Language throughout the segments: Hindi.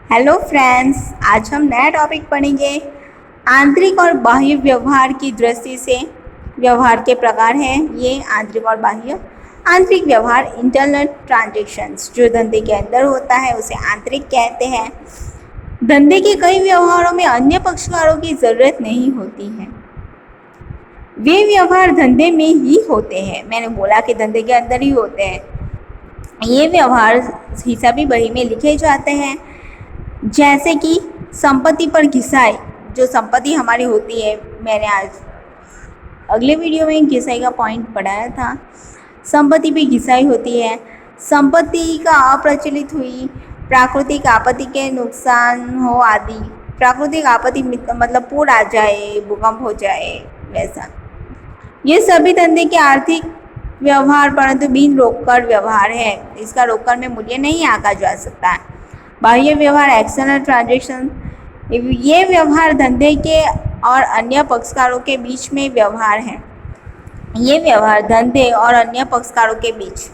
हेलो फ्रेंड्स, आज हम नया टॉपिक पढ़ेंगे। आंतरिक और बाह्य व्यवहार की दृष्टि से व्यवहार के प्रकार हैं ये आंतरिक और बाह्य। आंतरिक व्यवहार इंटरनल ट्रांजैक्शंस जो धंधे के अंदर होता है उसे आंतरिक कहते हैं। धंधे के कई व्यवहारों में अन्य पक्षकारों की ज़रूरत नहीं होती है, वे व्यवहार धंधे में ही होते हैं। मैंने बोला कि धंधे के अंदर ही होते हैं। ये व्यवहार हिसाबी बही में लिखे जाते हैं, जैसे कि संपत्ति पर घिसाई। जो संपत्ति हमारी होती है, मैंने आज अगले वीडियो में घिसाई का पॉइंट पढ़ाया था। संपत्ति पे घिसाई होती है। संपत्ति का अप्रचलित हुई, प्राकृतिक आपत्ति के नुकसान हो आदि। प्राकृतिक आपत्ति मतलब पूर आ जाए, भूकंप हो जाए, वैसा। ये सभी धंधे के आर्थिक व्यवहार परंतु बिन रोककर व्यवहार है। इसका रोककर में मूल्य नहीं आंका जा सकता है। बाह्य व्यवहार एक्सटर्नल ट्रांजैक्शन, ये व्यवहार धंधे के और अन्य पक्षकारों के बीच में व्यवहार है। ये व्यवहार धंधे और अन्य पक्षकारों के बीच,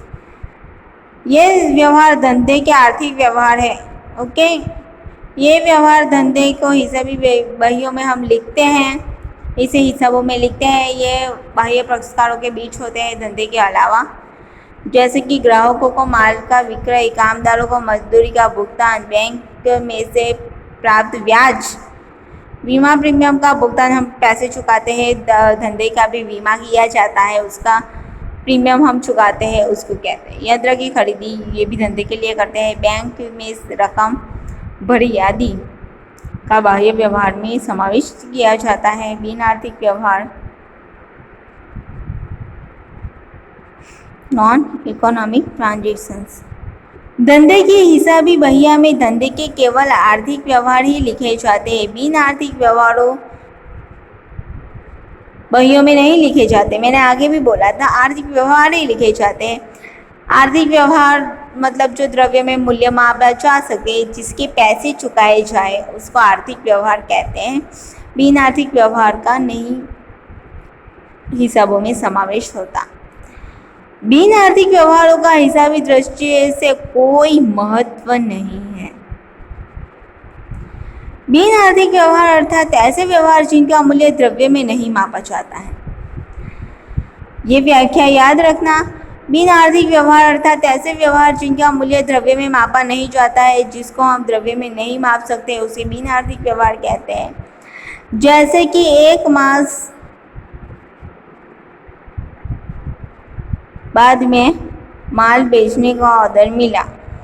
ये व्यवहार धंधे के आर्थिक व्यवहार है। ओके, ये व्यवहार धंधे को हिसाबी बहियों में हम लिखते हैं, इसे हिसाबों में लिखते हैं। ये बाह्य पक्षकारों के बीच होते हैं धंधे के अलावा, जैसे कि ग्राहकों को माल का विक्रय, कामदारों को मजदूरी का भुगतान, बैंक में से प्राप्त ब्याज, बीमा प्रीमियम का भुगतान। हम पैसे चुकाते हैं, धंधे का भी बीमा किया जाता है, उसका प्रीमियम हम चुकाते हैं, उसको कहते हैं। यंत्र की खरीदी, ये भी धंधे के लिए करते हैं। बैंक में रकम भरी आदि का बाह्य व्यवहार में समावेश किया जाता है। बिन आर्थिक व्यवहार नॉन इकोनॉमिक ट्रांजैक्शंस, धंधे की हिसाबी बहिया में धंधे के केवल आर्थिक व्यवहार ही लिखे जाते हैं। बिन आर्थिक व्यवहारों बहियों में नहीं लिखे जाते। मैंने आगे भी बोला था, आर्थिक व्यवहार ही लिखे जाते हैं। आर्थिक व्यवहार मतलब जो द्रव्य में मूल्य मापा जा सके, जिसके पैसे चुकाए जाए, उसको आर्थिक व्यवहार कहते हैं। बिन आर्थिक व्यवहार का नहीं हिसाबों में समावेश होता। बिन आर्थिक व्यवहारों का हिसाबी दृष्टि से कोई महत्व नहीं है। बिन आर्थिक व्यवहार अर्थात ऐसे व्यवहार जिनका मूल्य द्रव्य में नहीं मापा जाता है। ये व्याख्या याद रखना। बिन आर्थिक व्यवहार अर्थात ऐसे व्यवहार जिनका मूल्य द्रव्य में मापा नहीं जाता है, जिसको हम द्रव्य में नहीं माप सकते, उसे बिन आर्थिक व्यवहार कहते हैं। जैसे कि एक मास बाद में माल बेचने का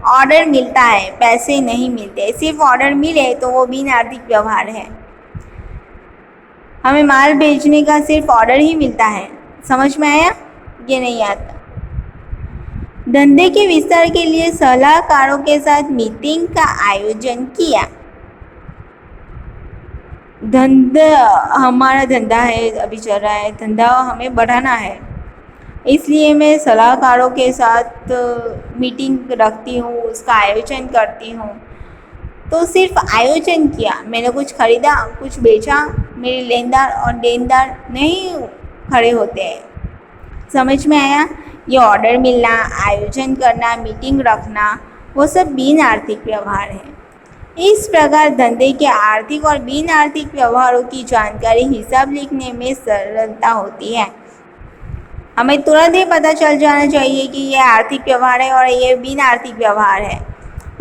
ऑर्डर मिलता है, पैसे नहीं मिलते, सिर्फ ऑर्डर मिले तो वो बिन आर्थिक व्यवहार है। हमें माल बेचने का सिर्फ ऑर्डर ही मिलता है। समझ में आया? ये नहीं आता। धंधे के विस्तार के लिए सलाहकारों के साथ मीटिंग का आयोजन किया। हमारा धंधा है, अभी चल रहा है, धंधा हमें बढ़ाना है, इसलिए मैं सलाहकारों के साथ मीटिंग रखती हूँ, उसका आयोजन करती हूँ। तो सिर्फ आयोजन किया, मैंने कुछ खरीदा, कुछ बेचा, मेरे लेनदार और देनदार नहीं खड़े होते हैं। समझ में आया? ये ऑर्डर मिलना, आयोजन करना, मीटिंग रखना, वो सब बिन आर्थिक व्यवहार है। इस प्रकार धंधे के आर्थिक और बिन आर्थिक व्यवहारों की जानकारी हिसाब लिखने में सरलता होती है। हमें तुरंत ही पता चल जाना चाहिए कि ये आर्थिक व्यवहार है और ये बिन आर्थिक व्यवहार है।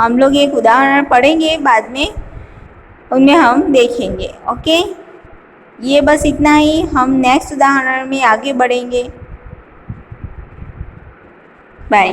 हम लोग एक उदाहरण पढ़ेंगे बाद में, उनमें हम देखेंगे। ओके, ये बस इतना ही। हम नेक्स्ट उदाहरण में आगे बढ़ेंगे। बाय।